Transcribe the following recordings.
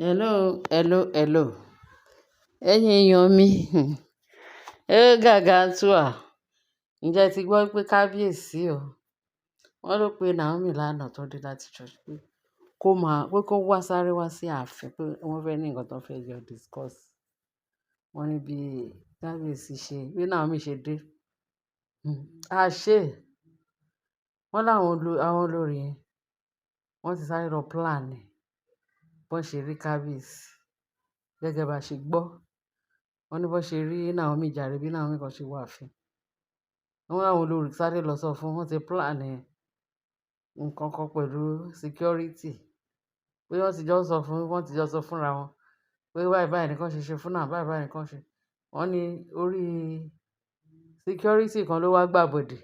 Hello, hello, hello. Ẹ̀yin èèyàn mi, Gargantua. Ǹjẹ́ ẹ ti gbọ́ pé kábíyèsí o? Wọ́n ló pe Naomi lánàá tó dé láti church pé kó wá sáré wá sí ààfin pé wọ́n fẹ́ ní nǹkan tó fẹ́ jọ discuss. Wọ́n ní bí bí Naomi ṣe dé. Àṣé wọ́n àwọn olórí yẹn wọ́n ti sáré lọ plan ẹ̀ bọ́n ṣe rí kábíyèsí gẹ́gẹ́ bá ṣe gbọ́. Wọ́n ní bọ́n ṣe rí Naomi jàre bí Naomi kan ṣe wọ ààfin. Wọ́n láwọn olórí sáré lọ sọ fún wọn ti plan ẹ̀ nǹkan kan pẹ̀lú security pé wọ́n ti jọ sọ fúnra wọn pé báyìí báyìí nìkan ṣe fún náà báyìí báyìí nìkan ṣe. Wọ́n ní orí security kan ló wá gbàbọ̀dè.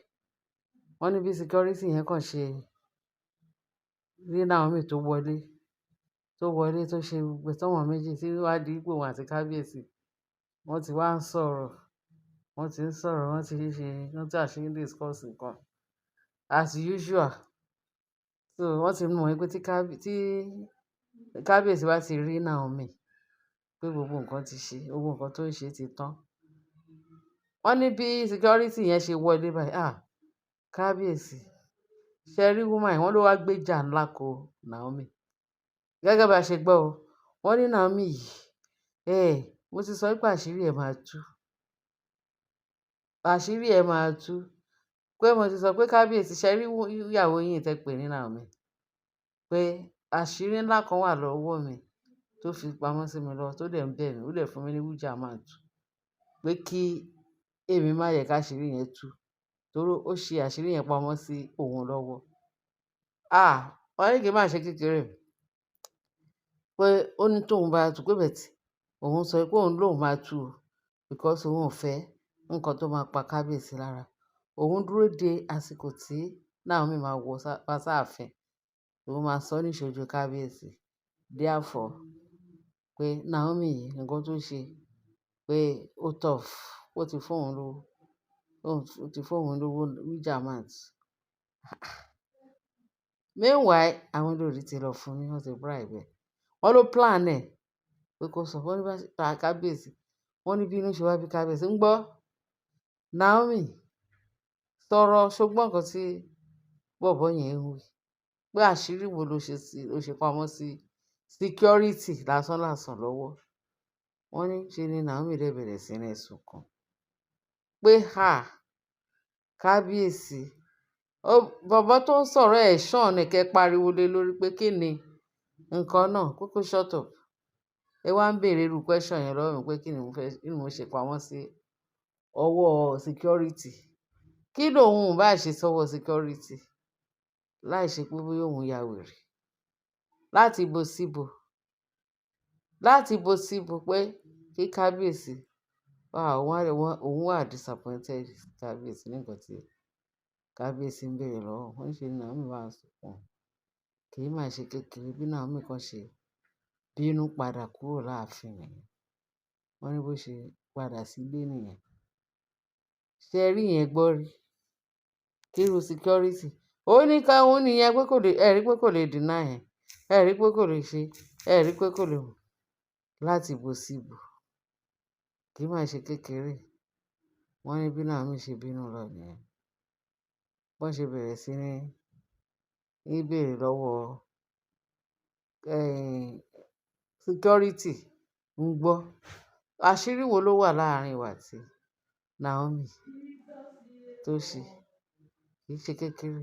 Wọ́n ní bí security yẹn kàn ṣe rí Naomi tó wọlé tó ṣe gbogbo tọ́wọ̀n méjì tí wá di ipò wọn àti kábíyèsí. Wọ́n ti wá ń sọ̀rọ̀, wọ́n ti àṣírí discuss nǹkan as usual. So wọ́n ti mọ̀ pé tí kábíyèsí bá ti rí Naomi pé gbogbo nǹkan tó ń ṣe ti tán. Wọ́n ní bí security yẹn ṣe wọlé báyìí, kábíyèsí ṣe rí woman yìí, wọ́n ló wá gbéjà ńlá ko Naomi. Gẹ́gẹ́ bá ṣe gbọ́ o, wọ́n ní Naomi yìí, mo ti sọ pé àṣírí ẹ̀ máa tú. Àṣírí ẹ̀ máa tú. Pé mo ti sọ pé kábíyèsí ṣe rí ìyàwó yín tẹ́ pè ní Naomi. Pé àṣírí ńlá kan wà lọ́wọ́ mi tó fi pamọ́ sí mi lọ tó dẹ̀ ń bẹ̀ mí, ó dẹ̀ fún mi ní wújà máa tú. Pé kí èmi má yẹ ká àṣírí yẹn tú. Torí ó ṣe àṣírí yẹn pamọ́ sí òun lọ́wọ́. Wọ́n ní kí n má ṣe kékeré. Pé ó ní tóun bá tú pé bẹ̀tì òun sọ pé òun lòun máa tú o because òun ò fẹ́ nǹkan tó máa pa kábíyèsí lára. Òun dúró de àsìkò tí Naomi máa wá sáàfin. Òun máa sọ ní ìṣojú kábíyèsí. Therefore, pé Naomi yìí nǹkan tó ṣe pé ó tough, ó ti fún òun lówó wíjàmát. Meanwhile, àwọn olórí ti lọ fún wọ́n ti bribe ẹ̀. Wọ́n ló plan ẹ̀ pé kó sọ wọ́n ní bá kábíyèsí. Wọ́n ní bí inú ṣe wá bí kábíyèsí ń gbọ́. Naomi sọ̀rọ̀ ṣùgbọ́n nǹkan tí bọ̀bọ́ yẹn ń wí. Pé àṣírí wo ló ṣe pamọ́ sí security lásán lọ́wọ́. Wọ́n ní ṣe ni Naomi dẹ̀ bẹ̀rẹ̀ sí ní sunkún. Pé kábíyèsí. Bọ̀bọ́ tó ń sọ̀rọ̀ ẹ̀ ṣàn ni kẹ́ pariwo lé lórí pé kí ni nǹkan náà kúkú shut up. Ẹ wá ń béèrè irú question yẹn lọ́wọ́ mi pé kí ni mo ṣe pamọ́ sí ọwọ́ security. Kí lòun bá ṣe sọ́wọ́ security láì ṣe pé bóyá òun ya wèrè. Láti bo síbo pé kí kábíyèsí òun wà disappointed kábíyèsí nígbà tí kábíyèsí ń béèrè lọ́wọ́. Wọ́n ṣe ni Naomi wá ń sunkún. Kì í má ṣe kékeré bí Naomi kan ṣe bínú padà kúrò láàfin nìyẹn. Wọ́n ní bó ṣe padà sílé nìyẹn. Ṣé ẹ rí yẹn gbọ́ rí? Kírú security. Ó ní káwọn nìyẹn pé ẹ̀rí pé kò lè deny ẹ̀. Ẹ̀rí pé kò lè ṣe. Ẹ̀rí pé kò lè wò láti bo síbo. Kì í má ṣe kékeré. Wọ́n ní bí Naomi ṣe bínú lọ nìyẹn. Wọ́n ṣe bẹ̀rẹ̀ sí ní béèrè lọ́wọ́ security ń gbọ́. Àṣírí wo ló wà láàárín wa àti Naomi tó ṣe? Kì í ṣe kékeré.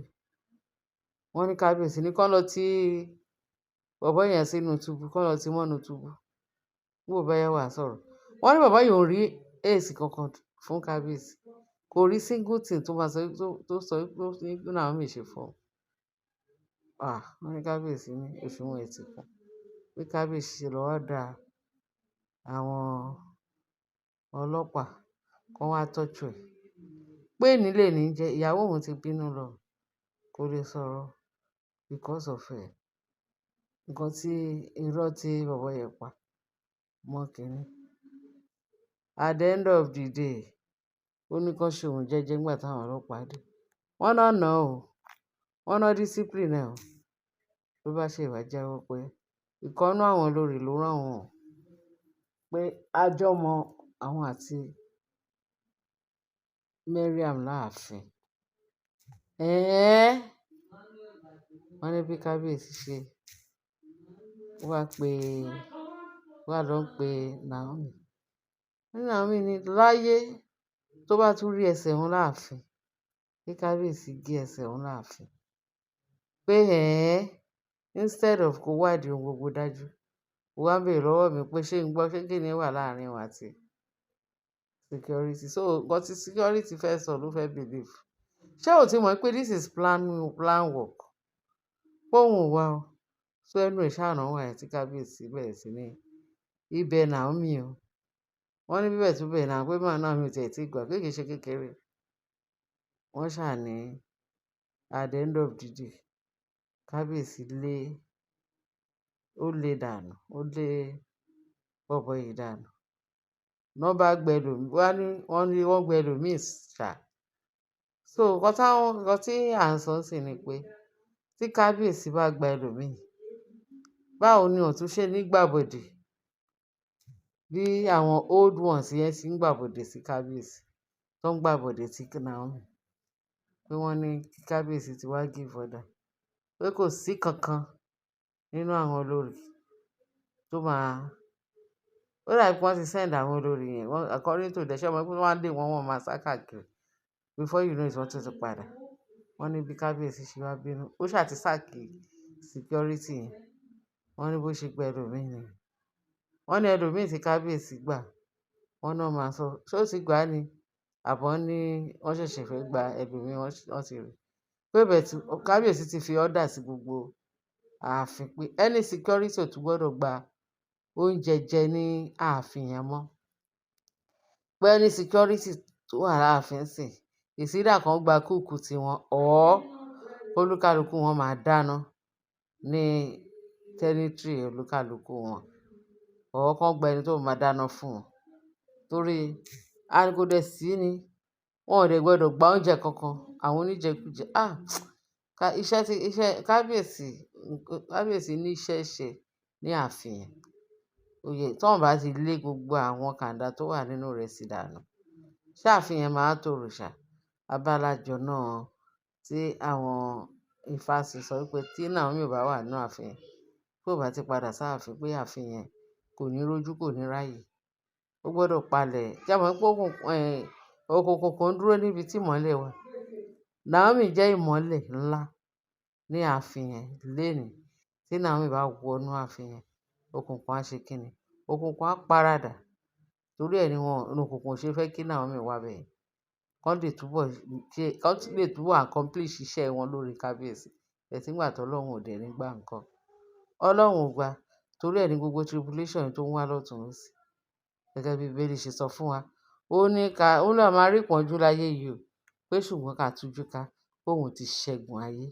Wọ́n ní kábíyèsí ní kán lọ tí bọ̀bọ́ yẹn sínú túbú, kán lọ tí mọ́nú túbú. Bó bá yá wà sọ̀rọ̀. Wọ́n ní bàbá yìí ò rí èsì kankan fún kábíyèsí. Kò rí single thing tó sọ pé Naomi ṣe fún un. Wọ́n ní kábíyèsí ní òṣùwọ̀n ẹ̀ ti kún. Pé kábíyèsí ṣe lọ wá da àwọn ọlọ́pàá kan wá tọ́jú ẹ̀. Pé nílé ní jẹ́ ìyàwó òun ti bínú lọ. Kò lè sọ̀rọ̀ because of nǹkan tí irọ́ tí bọ̀bọ́ yẹn pa mọ́ kínní. At the end of the day, ó ní kán ṣe òun jẹ́jẹ́ nígbà táwọn ọlọ́pàá dé. Wọ́n náà nà ó. Wọ́n ná discipline ẹ̀ o. Ló bá ṣe ìwà jẹ́wọ́ pé ìkan nínú àwọn olórí ló rán wọn pé àjọmọ àwọn àti Mariam láàfin. Wọ́n ní bí kábíyèsí ṣe wá lọ ń pe Naomi. Naomi ní láyé tó bá tún rí ẹsẹ̀ òun láàfin, kí kábíyèsí gé ẹsẹ̀ òun láàfin. Pé instead of kó wádìí ohun gbogbo dájú, ó wá ń béèrè lọ́wọ́ mi pé ṣé ń gbọ́ ṣé kí ni wà láàrin òun àti security. So nǹkan tí security fẹ́ sọ ló fẹ́ believe. Ṣé o ti mọ̀ pé this is plan work? Póhùn wá o. So ẹnu ẹ̀ ṣáà náà wà ẹ̀ tí kábíyèsí bẹ̀rẹ̀ sí ní ibẹ̀ Naomi o. Wọ́n ní bíbẹ̀ tún bẹ̀ náà pé màá náà mi ò tiẹ̀ tí gbà pé kì í ṣe kékeré. Wọ́n ṣáà ní at the end of the day kábíyèsí ó lé dànù, ó lé bọ̀bọ́ yìí dànù. Wọ́n bá wọ́n gbẹ ẹlòmíì ṣá. So nǹkan tí à ń sọ sí ni pé tí kábíyèsí bá gba ẹlòmíì, báwo ni ọ̀tún ṣe ní gbàbọ̀dè bí àwọn old ones yẹn ti ń gbàbọ̀dè sí kábíyèsí tó ń gbàbọ̀dè sí Naomi. Pé wọ́n ní kí kábíyèsí ti wá give order pé kò sí kankan nínú àwọn olórí tó máa. Ó dàbí pé wọ́n ti send àwọn olórí yẹn according to the ṣé ọmọ pé wọ́n á dé wọ́n máa sá káàkiri before you know it wọ́n tún ti padà. Wọ́n ní bí kábíyèsí ṣe wá bínú ó ṣáà ti sáàkì security yẹn. Wọ́n ní bó ṣe gba ẹlòmíì nìyẹn. Wọ́n ní ẹlòmíì tí kábíyèsí gbà wọ́n náà máa sọ ṣé ó ti gbà á ni àbọ̀ ní wọ́n ṣẹ̀ṣẹ̀ fẹ́ gba ẹlòmíì wọ́n ti rí pé kábíyèsí ti fi order sí gbogbo ààfin pé any security ò tún gbọ́dọ̀ gba oúnjẹ jẹ ní ààfin yẹn mọ́. Pé any security tó wà láàfin sìn ìsídà kan gba kúùkù tiwọn olúkálùkù wọn máa dáná ní territory olúkálùkù wọn kan gba ẹni tó máa dáná fún wọn. Torí kò sí ni wọn ò dẹ̀ gbọ́dọ̀ gba oúnjẹ kankan àwọn oníjẹkújẹ. Iṣẹ́ kábíyèsí ní iṣẹ́ ṣe ní ààfin yẹn. Oyè tí wọ́n bá ti lé gbogbo àwọn kàńdá tó wà nínú rẹ̀ sí dànù. Ṣé ààfin yẹn máa tòrò ṣá? Abálájọ náà tí àwọn Ifá sì sọ pé tí Naomi ò bá wà nínú ààfin yẹn, tí ò bá ti padà sáàfin pé ààfin yẹn kò ní rójú kò ní ráyè. Ó gbọ́dọ̀ palẹ̀. Jẹ́ mọ̀ pé òkùnkùn kò ń dúró níbi tí ìmọ́lẹ̀ wà. Naomi jẹ́ ìmọ́lẹ̀ ńlá ní ààfin yẹn lénìí. Tí Naomi bá wọnú ààfin yẹn, òkùnkùn á ṣe kíni? Òkùnkùn á paradà. Torí ẹ̀ ni òkùnkùn ṣe fẹ́ kí Naomi wá bẹ́ẹ̀. Kán lè túbọ̀ accomplish iṣẹ́ wọn lórí kábíyèsí. Ẹ̀sìn ìgbà tó Ọlọ́run ò dẹ̀ ní gbà nǹkan. Ọlọ́run ò gbà. Torí ẹ̀ ni gbogbo tribulation tó ń wá lọ́tùn lósì. Gẹ́gẹ́ bí Bíbélì ṣe sọ fún wa. Ó lọ máa rí ìpọ́njú láyé yìí o. Pé ṣùgbọ́n ká tújú ká òun ti ṣẹ́gun ayé.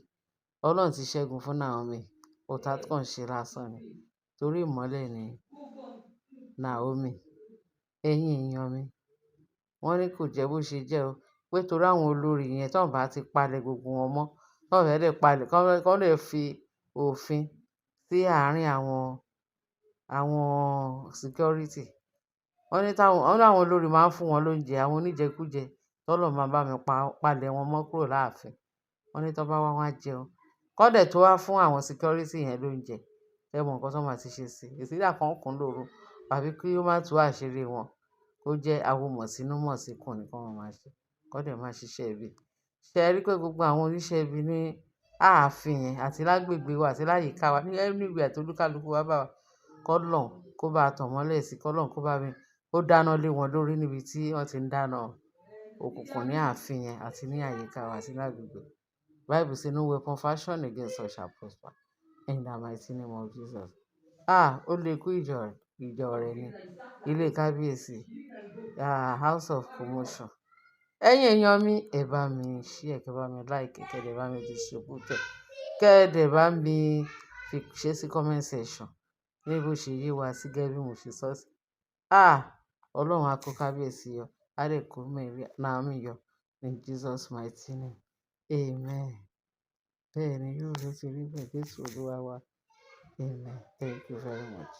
Ọlọ́run ti ṣẹ́gun fún Naomi. Ọ̀tá kàn ṣe lásán ni. Torí ìmọ́lẹ̀ ni Naomi. Ẹ̀yin èèyàn mi. Wọ́n ní kò jẹ́ bó ṣe jẹ́ o. Pé torí àwọn olórí yẹn tí wọ́n bá ti palẹ̀ gbogbo wọn mọ́, tí wọ́n fẹ́ lè palẹ̀, kán lè fi òfin sí àárín àwọn security. Wọ́n ní àwọn olórí máa ń fún wọn lóúnjẹ àwọn oníjẹkújẹ tọ́lọ́run máa bá mi palẹ̀ wọn mọ́ kúrò láàfin. Wọ́n ní tán bá wá wọ́n á jẹun. Kán dẹ̀ tó wá fún àwọn security yẹn lóúnjẹ. Ẹ mọ nǹkan tán máa ti ṣe sí i. Either kán kùn ún lóru àbí kí ó má tú àṣírí wọn. Kó jẹ́ awo mọ̀sínú mọ̀síkùn ni kán máa ṣe. Kán dẹ̀ máa ṣiṣẹ́ ibi. Ṣé ẹ rí pé gbogbo àwọn oníṣẹ́ ibi ní ààfin yẹn àti lágbègbè wa àti láyìíká wa ní anywhere tí olúkálùkù wa bá wà, k'Ọlọ́run kó bá tàn mọ́lẹ̀ sí i, k'Ọlọ́run kó dáná lé wọn lórí níbi tí wọ́n ti ń dáná òkùnkùn ní ààfin yẹn àti ní àyíká wa àti lágbègbè. Bible say no weapon fashioned against us shall prosper. In the mighty name of Jesus. Ó lè kú ìjọ rẹ̀ ní ilé kábíyèsí. House of commotion. Ẹ̀yin èèyàn mi, ẹ bá mi share, kẹ́ bá mi like, kẹ́ dẹ̀ bá mi distribute, kẹ́ dẹ̀ bá mi fi ṣe sí comment section. Ní bó ṣe yé wa sí gẹ́gẹ́ bí mo ṣe sọ sí. Ọlọ́run á kó kábíyèsí yọ. Á dẹ̀ kó Naomi yọ. In Jesus' mighty name. Amen. Bẹ́ẹ̀ ni yóò lọ sí rí bẹ́ẹ̀ Jésù Olúwa wa. Amen. Thank you very much. very much.